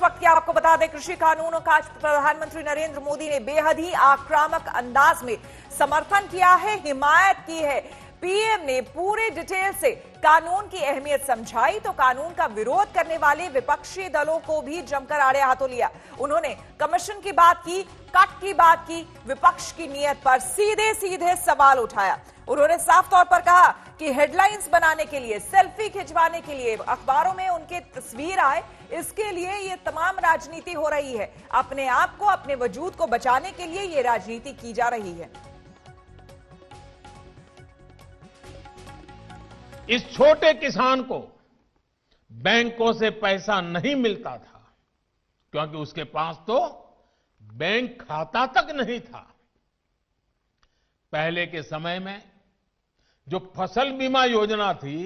वक्त की आपको बता दें, कृषि कानूनों का आज प्रधानमंत्री नरेंद्र मोदी ने बेहद ही आक्रामक अंदाज में समर्थन किया है, हिमायत की है। पीएम ने पूरे डिटेल से कानून की अहमियत समझाई तो कानून का विरोध करने वाले विपक्षी दलों को भी जमकर आड़े हाथों लिया। उन्होंने कमीशन की बात की, कट की बात की, विपक्ष की नीयत पर सीधे सीधे सवाल उठाया। उन्होंने साफ तौर पर कहा कि हेडलाइंस बनाने के लिए, सेल्फी खिंचवाने के लिए, अखबारों में उनके तस्वीर आए, इसके लिए ये तमाम राजनीति हो रही है। अपने आप को, अपने वजूद को बचाने के लिए ये राजनीति की जा रही है। इस छोटे किसान को बैंकों से पैसा नहीं मिलता था क्योंकि उसके पास तो बैंक खाता तक नहीं था। पहले के समय में जो फसल बीमा योजना थी,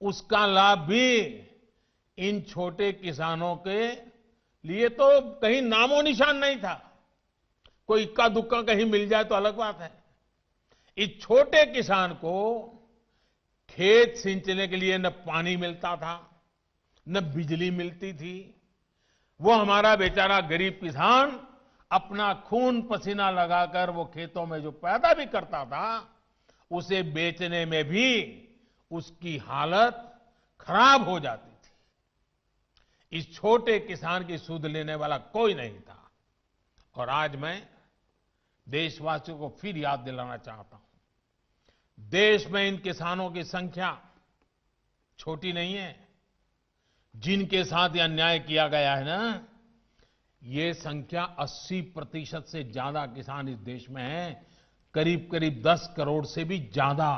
उसका लाभ भी इन छोटे किसानों के लिए तो कहीं नामो निशान नहीं था। कोई इक्का दुक्का कहीं मिल जाए तो अलग बात है। इस छोटे किसान को खेत सिंचने के लिए न पानी मिलता था, न बिजली मिलती थी। वो हमारा बेचारा गरीब किसान अपना खून पसीना लगाकर वो खेतों में जो पैदा भी करता था, उसे बेचने में भी उसकी हालत खराब हो जाती थी। इस छोटे किसान की सुध लेने वाला कोई नहीं था। और आज मैं देशवासियों को फिर याद दिलाना चाहता हूं, देश में इन किसानों की संख्या छोटी नहीं है। जिनके साथ यह अन्याय किया गया है ना, ये संख्या 80% से ज्यादा किसान इस देश में हैं, करीब करीब 10 करोड़ से भी ज्यादा,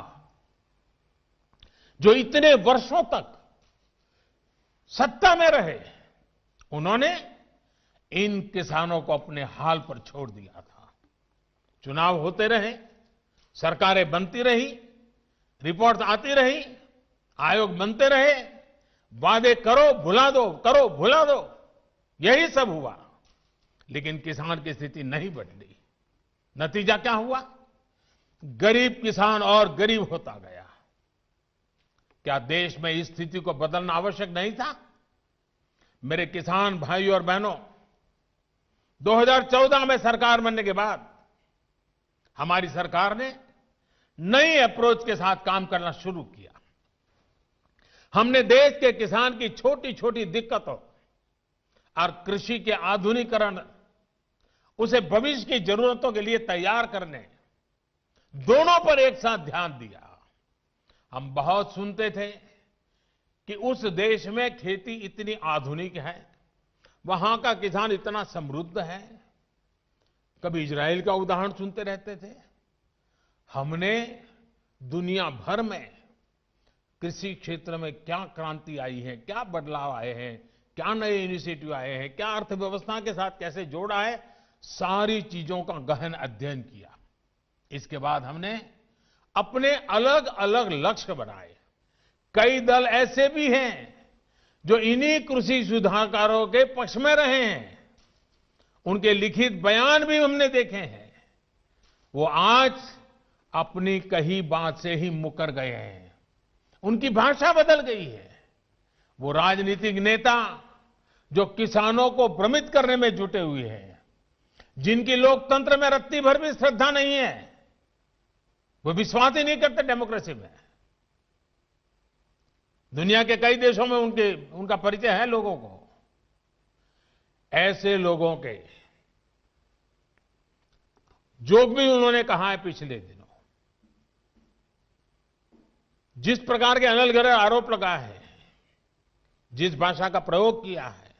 जो इतने वर्षों तक सत्ता में रहे। उन्होंने इन किसानों को अपने हाल पर छोड़ दिया था। चुनाव होते रहे, सरकारें बनती रही, रिपोर्ट आती रही, आयोग बनते रहे, वादे करो भुला दो, करो भुला दो, यही सब हुआ। लेकिन किसान की स्थिति नहीं बदली। नतीजा क्या हुआ? गरीब किसान और गरीब होता गया। क्या देश में इस स्थिति को बदलना आवश्यक नहीं था? मेरे किसान भाइयों और बहनों, 2014 में सरकार बनने के बाद हमारी सरकार ने नई अप्रोच के साथ काम करना शुरू किया। हमने देश के किसान की छोटी छोटी दिक्कतों और कृषि के आधुनिकीकरण, उसे भविष्य की जरूरतों के लिए तैयार करने, दोनों पर एक साथ ध्यान दिया। हम बहुत सुनते थे कि उस देश में खेती इतनी आधुनिक है, वहां का किसान इतना समृद्ध है। कभी इजराइल का उदाहरण सुनते रहते थे। हमने दुनिया भर में कृषि क्षेत्र में क्या क्रांति आई है, क्या बदलाव आए हैं, क्या नए इनिशिएटिव आए हैं, क्या अर्थव्यवस्था के साथ कैसे जोड़ा है, सारी चीजों का गहन अध्ययन किया। इसके बाद हमने अपने अलग अलग लक्ष्य बनाए। कई दल ऐसे भी हैं जो इन्हीं कृषि सुधारकारों के पक्ष में रहे हैं। उनके लिखित बयान भी हमने देखे हैं। वो आज अपनी कही बात से ही मुकर गए हैं। उनकी भाषा बदल गई है। वो राजनीतिक नेता जो किसानों को भ्रमित करने में जुटे हुए हैं, जिनकी लोकतंत्र में रत्ती भर भी श्रद्धा नहीं है, वो विश्वास ही नहीं करते डेमोक्रेसी में। दुनिया के कई देशों में उनका परिचय है लोगों को। ऐसे लोगों के जो भी उन्होंने कहा है पिछले दिनों, जिस प्रकार के अनलगढ़ आरोप लगाए हैं, जिस भाषा का प्रयोग किया है,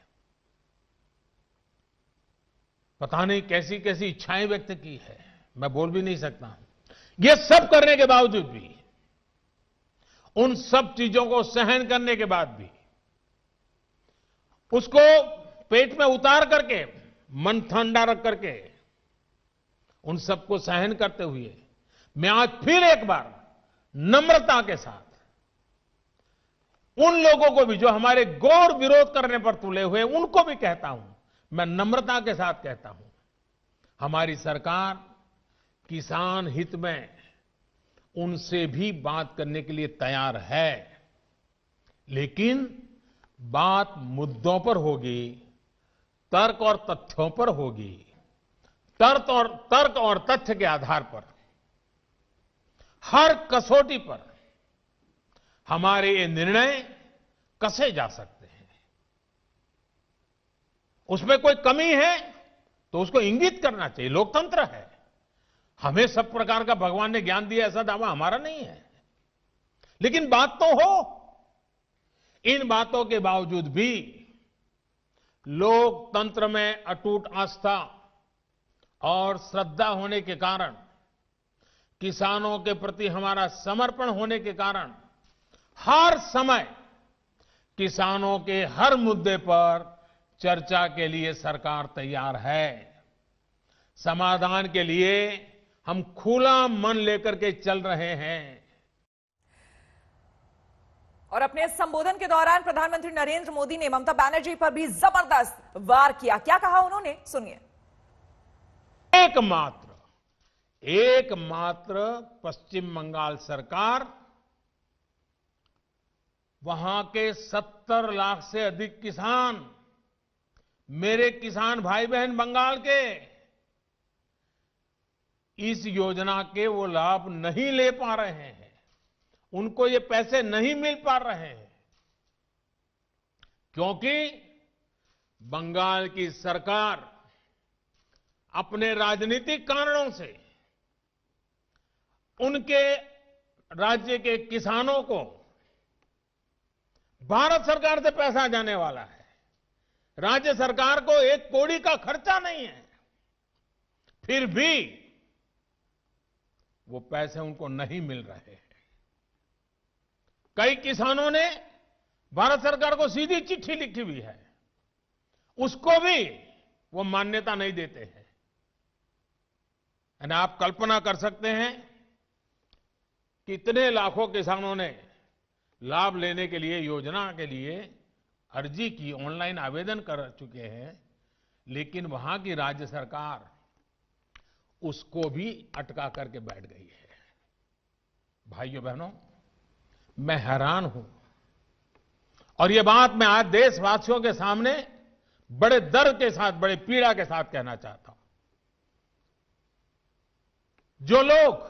पता नहीं कैसी कैसी इच्छाएं व्यक्त की है, मैं बोल भी नहीं सकता हूं। ये सब करने के बावजूद भी, उन सब चीजों को सहन करने के बाद भी, उसको पेट में उतार करके, मन ठंडा रख करके, उन सबको सहन करते हुए मैं आज फिर एक बार नम्रता के साथ उन लोगों को भी जो हमारे घोर विरोध करने पर तुले हुए, उनको भी कहता हूं, मैं नम्रता के साथ कहता हूं, हमारी सरकार किसान हित में उनसे भी बात करने के लिए तैयार है। लेकिन बात मुद्दों पर होगी, तर्क और तथ्यों पर होगी। तर्क और तथ्य के आधार पर हर कसौटी पर हमारे ये निर्णय कसे जा सकते हैं। उसमें कोई कमी है तो उसको इंगित करना चाहिए, लोकतंत्र है। हमें सब प्रकार का भगवान ने ज्ञान दिया ऐसा दावा हमारा नहीं है, लेकिन बात तो हो। इन बातों के बावजूद भी लोकतंत्र में अटूट आस्था और श्रद्धा होने के कारण, किसानों के प्रति हमारा समर्पण होने के कारण हर समय किसानों के हर मुद्दे पर चर्चा के लिए सरकार तैयार है। समाधान के लिए हम खुला मन लेकर के चल रहे हैं। और अपने संबोधन के दौरान प्रधानमंत्री नरेंद्र मोदी ने ममता बनर्जी पर भी जबरदस्त वार किया। क्या कहा उन्होंने, सुनिए। एकमात्र पश्चिम बंगाल सरकार वहां के 70 लाख से अधिक किसान, मेरे किसान भाई बहन बंगाल के, इस योजना के वो लाभ नहीं ले पा रहे हैं, उनको ये पैसे नहीं मिल पा रहे हैं, क्योंकि बंगाल की सरकार अपने राजनीतिक कारणों से उनके राज्य के किसानों को भारत सरकार से पैसा जाने वाला है, राज्य सरकार को एक कौड़ी का खर्चा नहीं है, फिर भी वो पैसे उनको नहीं मिल रहे हैं। कई किसानों ने भारत सरकार को सीधी चिट्ठी लिखी हुई है, उसको भी वो मान्यता नहीं देते हैं। यानी आप कल्पना कर सकते हैं कितने लाखों किसानों ने लाभ लेने के लिए, योजना के लिए अर्जी की, ऑनलाइन आवेदन कर चुके हैं, लेकिन वहां की राज्य सरकार उसको भी अटका करके बैठ गई है। भाइयों बहनों, मैं हैरान हूं और ये बात मैं आज देशवासियों के सामने बड़े दर्द के साथ, बड़े पीड़ा के साथ कहना चाहता हूं। जो लोग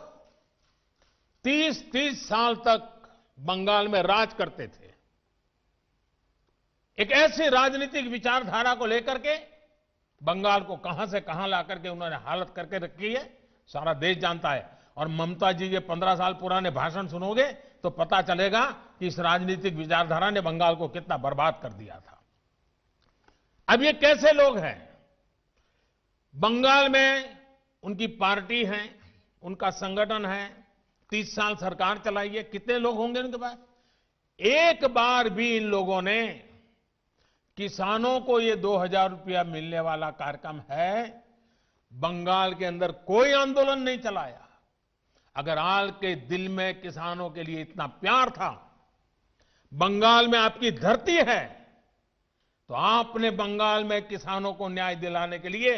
30-30 साल तक बंगाल में राज करते थे, एक ऐसी राजनीतिक विचारधारा को लेकर के बंगाल को कहां से कहां ला करके उन्होंने हालत करके रखी है, सारा देश जानता है। और ममता जी के 15 साल पुराने भाषण सुनोगे तो पता चलेगा कि इस राजनीतिक विचारधारा ने बंगाल को कितना बर्बाद कर दिया था। अब ये कैसे लोग हैं? बंगाल में उनकी पार्टी है, उनका संगठन है, 30 साल सरकार चलाई है, कितने लोग होंगे उनके पास? एक बार भी इन लोगों ने किसानों को ये 2000 रुपया मिलने वाला कार्यक्रम है, बंगाल के अंदर कोई आंदोलन नहीं चलाया। अगर आल के दिल में किसानों के लिए इतना प्यार था, बंगाल में आपकी धरती है, तो आपने बंगाल में किसानों को न्याय दिलाने के लिए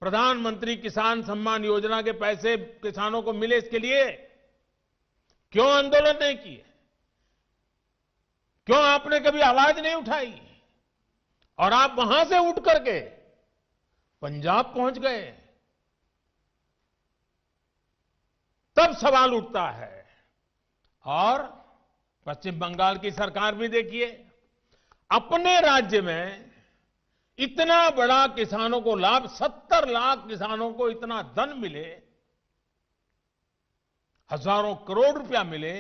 प्रधानमंत्री किसान सम्मान योजना के पैसे किसानों को मिले, इसके लिए क्यों आंदोलन नहीं किए? क्यों आपने कभी आवाज नहीं उठाई? और आप वहां से उठ करके पंजाब पहुंच गए, तब सवाल उठता है। और पश्चिम बंगाल की सरकार भी देखिए, अपने राज्य में इतना बड़ा किसानों को लाभ, 70 लाख किसानों को इतना धन मिले, हजारों करोड़ रुपया मिले,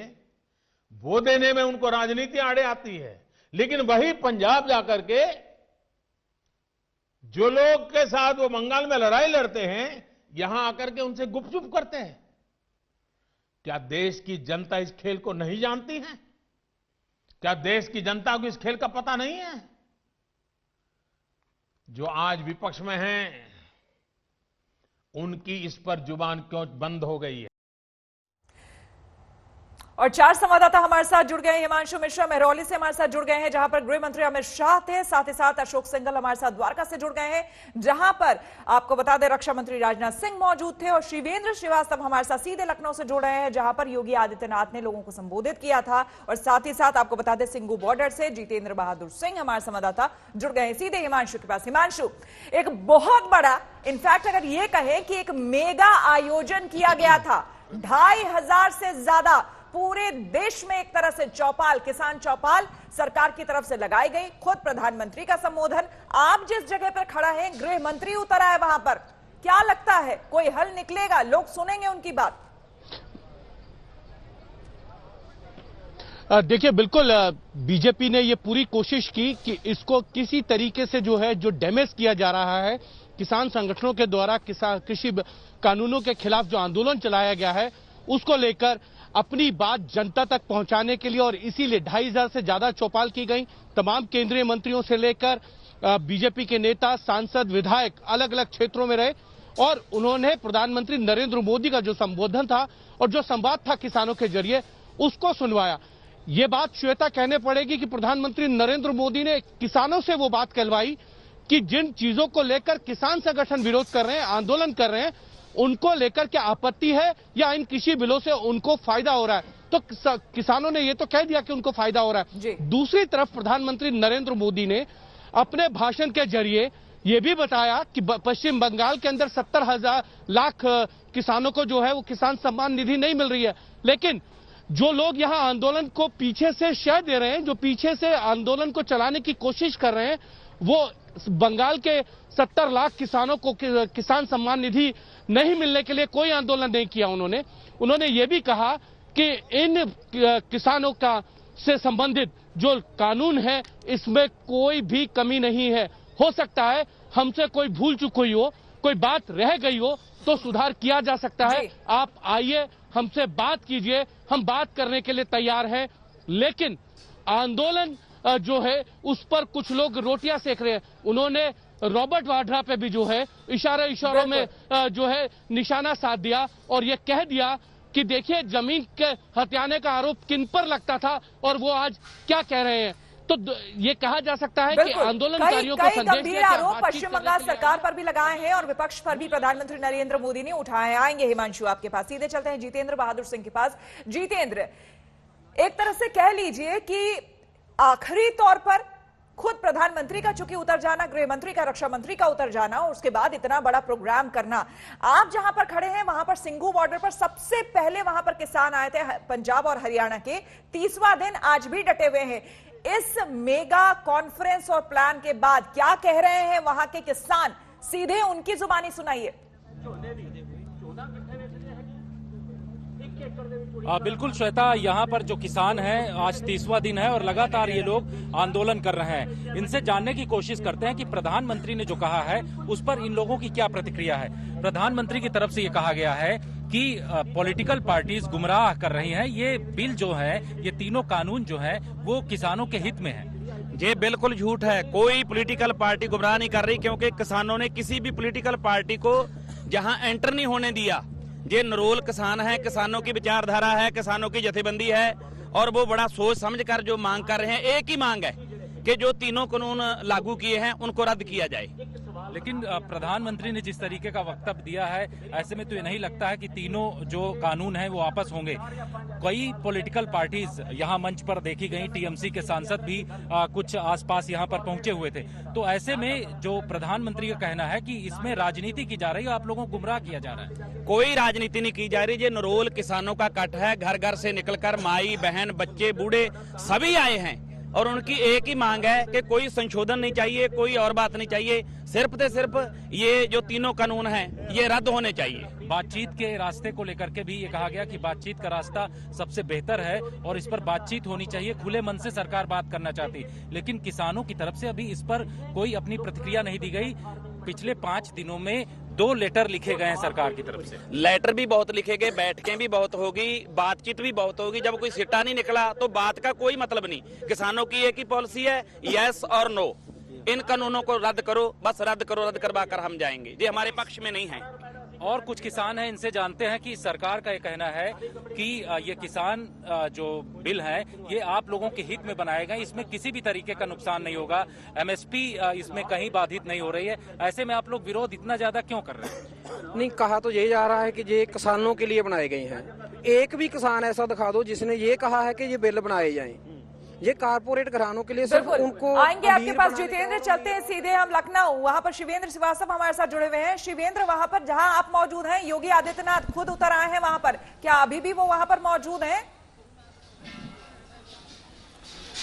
वो देने में उनको राजनीति आड़े आती है। लेकिन वही पंजाब जाकर के जो लोग के साथ वो बंगाल में लड़ाई लड़ते हैं, यहां आकर के उनसे गुपचुप करते हैं। क्या देश की जनता इस खेल को नहीं जानती है? क्या देश की जनता को इस खेल का पता नहीं है? जो आज विपक्ष में हैं, उनकी इस पर जुबान क्यों बंद हो गई है? और 4 संवाददाता हमारे साथ जुड़ गए हैं। हिमांशु मिश्रा महरौली से हमारे साथ जुड़ गए हैं, जहां पर गृह मंत्री अमित शाह थे। साथ ही साथ अशोक सिंघल हमारे साथ द्वारका से जुड़ गए हैं, जहां पर आपको बता दें रक्षा मंत्री राजनाथ सिंह मौजूद थे। और शिवेंद्र श्रीवास्तव हमारे साथ सीधे लखनऊ से जुड़ रहे हैं, जहां पर योगी आदित्यनाथ ने लोगों को संबोधित किया था। और साथ ही साथ आपको बता दें सिंगू बॉर्डर से जितेंद्र बहादुर सिंह हमारे संवाददाता जुड़ गए हैं सीधे हिमांशु के पास। हिमांशु, एक बहुत बड़ा, इनफैक्ट अगर यह कहें कि एक मेगा आयोजन किया गया था, 2500 से ज्यादा पूरे देश में एक तरह से चौपाल, किसान चौपाल सरकार की तरफ से लगाई गई। खुद प्रधानमंत्री का संबोधन, आप जिस जगह पर खड़ा है गृह मंत्री उतर आए वहां पर, क्या लगता है कोई हल निकलेगा, लोग सुनेंगे उनकी बात? देखिए, बिल्कुल बीजेपी ने ये पूरी कोशिश की कि इसको किसी तरीके से जो है जो डैमेज किया जा रहा है किसान संगठनों के द्वारा, कृषि कानूनों के खिलाफ जो आंदोलन चलाया गया है उसको लेकर अपनी बात जनता तक पहुंचाने के लिए, और इसीलिए 2500 से ज्यादा चौपाल की गई। तमाम केंद्रीय मंत्रियों से लेकर बीजेपी के नेता, सांसद, विधायक अलग अलग क्षेत्रों में रहे और उन्होंने प्रधानमंत्री नरेंद्र मोदी का जो संबोधन था और जो संवाद था किसानों के जरिए उसको सुनवाया। ये बात श्वेता कहने पड़ेगी कि प्रधानमंत्री नरेंद्र मोदी ने किसानों से वो बात कहलवाई कि जिन चीजों को लेकर किसान संगठन विरोध कर रहे हैं, आंदोलन कर रहे हैं, उनको लेकर क्या आपत्ति है या इन कृषि बिलों से उनको फायदा हो रहा है। तो किसानों ने ये तो कह दिया कि उनको फायदा हो रहा है। दूसरी तरफ प्रधानमंत्री नरेंद्र मोदी ने अपने भाषण के जरिए ये भी बताया कि पश्चिम बंगाल के अंदर 70 लाख किसानों को जो है वो किसान सम्मान निधि नहीं मिल रही है। लेकिन जो लोग यहाँ आंदोलन को पीछे से शह दे रहे हैं, जो पीछे से आंदोलन को चलाने की कोशिश कर रहे हैं, वो बंगाल के 70 लाख किसानों को किसान सम्मान निधि नहीं मिलने के लिए कोई आंदोलन नहीं किया। उन्होंने ये भी कहा कि इन किसानों का से संबंधित जो कानून है इसमें कोई भी कमी नहीं है। हो सकता है हमसे कोई भूल चूक हुई हो, कोई बात रह गई हो तो सुधार किया जा सकता है। आप आइए, हमसे बात कीजिए, हम बात करने के लिए तैयार हैं। लेकिन आंदोलन जो है उस पर कुछ लोग रोटियां सेक रहे हैं। उन्होंने रॉबर्ट वाड्रा पे भी जो है इशारों में जो है निशाना साध दिया और ये कह दिया कि देखिए जमीन के हथियाने का आरोप किन पर लगता था और वो आज क्या कह रहे हैं। तो ये कहा जा सकता है कि आंदोलनकारियों को संदेश गंभीर आरोप पश्चिम बंगाल सरकार पर भी लगाए हैं और विपक्ष पर भी प्रधानमंत्री नरेंद्र मोदी ने उठाए। आएंगे हिमांशु आपके पास, सीधे चलते हैं जितेंद्र बहादुर सिंह के पास। जितेंद्र, एक तरह से कह लीजिए कि आखिरी तौर पर खुद प्रधानमंत्री का चूंकि उतर जाना, गृह मंत्री का, रक्षा मंत्री का उतर जाना और उसके बाद इतना बड़ा प्रोग्राम करना, आप जहां पर खड़े हैं वहां पर सिंघू बॉर्डर पर सबसे पहले वहां पर किसान आए थे पंजाब और हरियाणा के, 30वां दिन आज भी डटे हुए हैं। इस मेगा कॉन्फ्रेंस और प्लान के बाद क्या कह रहे हैं वहां के किसान, सीधे उनकी जुबानी सुनाइए। बिल्कुल श्वेता, यहाँ पर जो किसान हैं आज 30वां दिन है और लगातार ये लोग आंदोलन कर रहे हैं। इनसे जानने की कोशिश करते हैं कि प्रधानमंत्री ने जो कहा है उस पर इन लोगों की क्या प्रतिक्रिया है। प्रधानमंत्री की तरफ से ये कहा गया है कि पॉलिटिकल पार्टीज गुमराह कर रही हैं। ये बिल जो है, ये तीनों कानून जो है वो किसानों के हित में है। ये बिल्कुल झूठ है। कोई पॉलिटिकल पार्टी गुमराह नहीं कर रही, क्योंकि किसानों ने किसी भी पॉलिटिकल पार्टी को जहां एंटर नहीं होने दिया। ये नरोल किसान है, किसानों की विचारधारा है, किसानों की जथेबंदी है और वो बड़ा सोच समझकर जो मांग कर रहे हैं। एक ही मांग है कि जो तीनों कानून लागू किए हैं उनको रद्द किया जाए। लेकिन प्रधानमंत्री ने जिस तरीके का वक्तव्य दिया है, ऐसे में तो ये नहीं लगता है कि तीनों जो कानून हैं वो वापस होंगे। कई पॉलिटिकल पार्टीज यहाँ मंच पर देखी गई, टीएमसी के सांसद भी कुछ आसपास यहाँ पर पहुंचे हुए थे। तो ऐसे में जो प्रधानमंत्री का कहना है कि इसमें राजनीति की जा रही है, आप लोगों को गुमराह किया जा रहा है। कोई राजनीति नहीं की जा रही। ये नरोल किसानों का कट है। घर घर से निकलकर माई बहन बच्चे बूढ़े सभी आए हैं और उनकी एक ही मांग है कि कोई संशोधन नहीं चाहिए, कोई और बात नहीं चाहिए, सिर्फ ये जो तीनों कानून हैं ये रद्द होने चाहिए। बातचीत के रास्ते को लेकर के भी ये कहा गया कि बातचीत का रास्ता सबसे बेहतर है और इस पर बातचीत होनी चाहिए। खुले मन से सरकार बात करना चाहती, लेकिन किसानों की तरफ से अभी इस पर कोई अपनी प्रतिक्रिया नहीं दी गई। पिछले 5 दिनों में 2 लेटर लिखे गए हैं सरकार की तरफ से। लेटर भी बहुत लिखे गए, बैठकें भी बहुत होगी, बातचीत भी बहुत होगी। जब कोई सिट्टा नहीं निकला तो बात का कोई मतलब नहीं। किसानों की एक ही पॉलिसी है, यस और नो। इन कानूनों को रद्द करो, बस रद्द करो, रद्द करवा कर हम जाएंगे। ये हमारे पक्ष में नहीं है। और कुछ किसान हैं, इनसे जानते हैं कि सरकार का ये कहना है कि ये किसान जो बिल है ये आप लोगों के हित में बनाए गए, इसमें किसी भी तरीके का नुकसान नहीं होगा, एमएसपी इसमें कहीं बाधित नहीं हो रही है। ऐसे में आप लोग विरोध इतना ज्यादा क्यों कर रहे हैं? नहीं, कहा तो यही जा रहा है कि ये किसानों के लिए बनाए गए हैं। एक भी किसान ऐसा दिखा दो जिसने ये कहा है कि ये बिल बनाए जाएं। ये कारपोरेट घरानों के लिए सिर्फ उनको आएंगे आपके पास जितेंद्र। चलते हैं सीधे हम लखनऊ, वहां पर शिवेंद्र श्रीवास्तव हमारे साथ जुड़े हुए हैं। शिवेंद्र, वहां पर जहां आप मौजूद हैं, योगी आदित्यनाथ खुद उतर आए हैं वहां पर, क्या अभी भी वो वहां पर मौजूद हैं?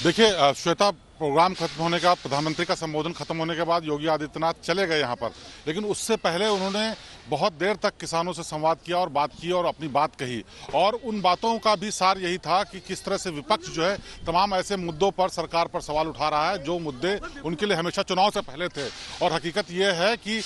देखिए श्वेता, प्रोग्राम खत्म होने का, प्रधानमंत्री का संबोधन खत्म होने के बाद योगी आदित्यनाथ चले गए यहाँ पर, लेकिन उससे पहले उन्होंने बहुत देर तक किसानों से संवाद किया और बात की और अपनी बात कही। और उन बातों का भी सार यही था कि किस तरह से विपक्ष जो है तमाम ऐसे मुद्दों पर सरकार पर सवाल उठा रहा है जो मुद्दे उनके लिए हमेशा चुनाव से पहले थे। और हकीकत ये है कि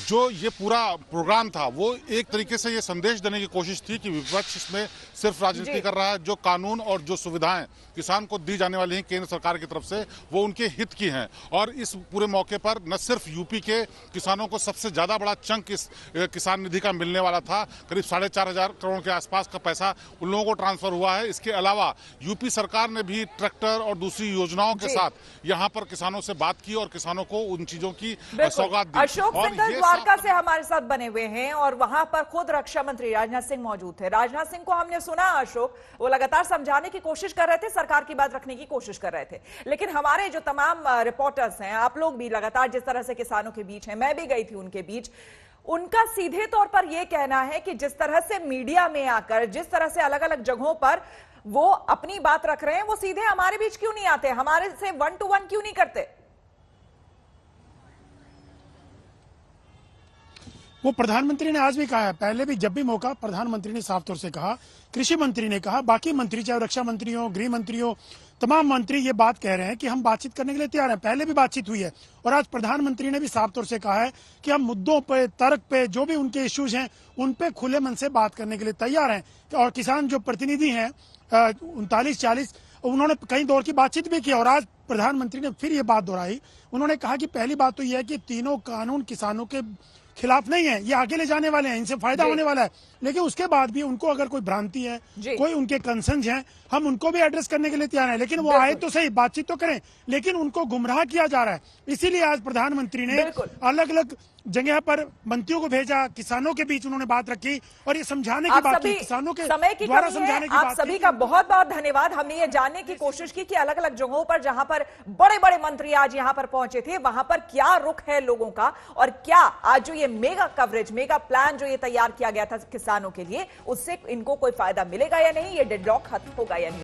जो ये पूरा प्रोग्राम था वो एक तरीके से ये संदेश देने की कोशिश थी कि विपक्ष इसमें सिर्फ राजनीति कर रहा है। जो कानून और जो सुविधाएं किसान को दी जाने वाली हैं केंद्र सरकार की तरफ से, वो उनके हित की हैं। और इस पूरे मौके पर न सिर्फ यूपी के किसानों को सबसे ज्यादा बड़ा चंक इस किसान निधि का मिलने वाला था, करीब 4,500 करोड़ के आसपास का पैसा उन लोगों को ट्रांसफर हुआ है। इसके अलावा यूपी सरकार ने भी ट्रैक्टर और दूसरी योजनाओं के साथ यहाँ पर किसानों से बात की और किसानों को उन चीजों की सौगात दी। अशोक सिंघल द्वारका से हमारे साथ बने हुए हैं और वहां पर खुद रक्षा मंत्री राजनाथ सिंह मौजूद थे। राजनाथ सिंह को हमने सुना अशोक, वो लगातार समझाने की कोशिश कर रहे थे, सरकार की बात रखने की कोशिश कर रहे थे, लेकिन हमारे जो तमाम रिपोर्टर्स हैं, आप लोग भी लगातार जिस तरह से किसानों के बीच हैं, मैं भी गई थी उनके बीच, उनका सीधे तौर पर यह कहना है कि जिस तरह से मीडिया में आकर, जिस तरह से अलग अलग जगहों पर वो अपनी बात रख रहे हैं, वो सीधे हमारे बीच क्यों नहीं आते, हमारे से 1 to 1 क्यों नहीं करते? वो प्रधानमंत्री ने आज भी कहा है, पहले भी जब भी मौका प्रधानमंत्री ने साफ तौर से कहा, कृषि मंत्री ने कहा, बाकी मंत्री चाहे रक्षा मंत्री हो, गृह मंत्री हो, तमाम मंत्री ये बात कह रहे हैं कि हम बातचीत करने के लिए तैयार हैं। पहले भी बातचीत हुई है और आज प्रधानमंत्री ने भी साफ तौर से कहा है कि हम मुद्दों पे, तर्क पे, जो भी उनके इश्यूज हैं उन पे खुले मन से बात करने के लिए तैयार हैं। और किसान जो प्रतिनिधि हैं 39-40, उन्होंने कई दौर की बातचीत भी की और आज प्रधानमंत्री ने फिर ये बात दोहराई। उन्होंने कहा कि पहली बात तो यह है कि तीनों कानून किसानों के खिलाफ नहीं है, ये आगे ले जाने वाले हैं, इनसे फायदा होने वाला है, लेकिन उसके बाद भी उनको अगर कोई भ्रांति है, कोई उनके कंसर्न्स हैं, हम उनको भी एड्रेस करने के लिए तैयार हैं। लेकिन वो आए तो सही, बातचीत तो करें, लेकिन उनको गुमराह किया जा रहा है। इसीलिए आज प्रधानमंत्री ने अलग अलग जगह पर मंत्रियों को भेजा, किसानों के बीच उन्होंने बात रखी और ये समझाने की बात की, किसानों के समय की द्वारा कमी समझाने है। की आप बात सभी का बहुत बहुत धन्यवाद। हमने ये जानने की कोशिश की कि अलग अलग जगहों पर जहां पर बड़े बड़े मंत्री आज यहां पर पहुंचे थे, वहां पर क्या रुख है लोगों का और क्या आज जो ये मेगा कवरेज, मेगा प्लान जो ये तैयार किया गया था किसानों के लिए, उससे इनको कोई फायदा मिलेगा या नहीं, ये डेडलॉक खत्म होगा या नहीं।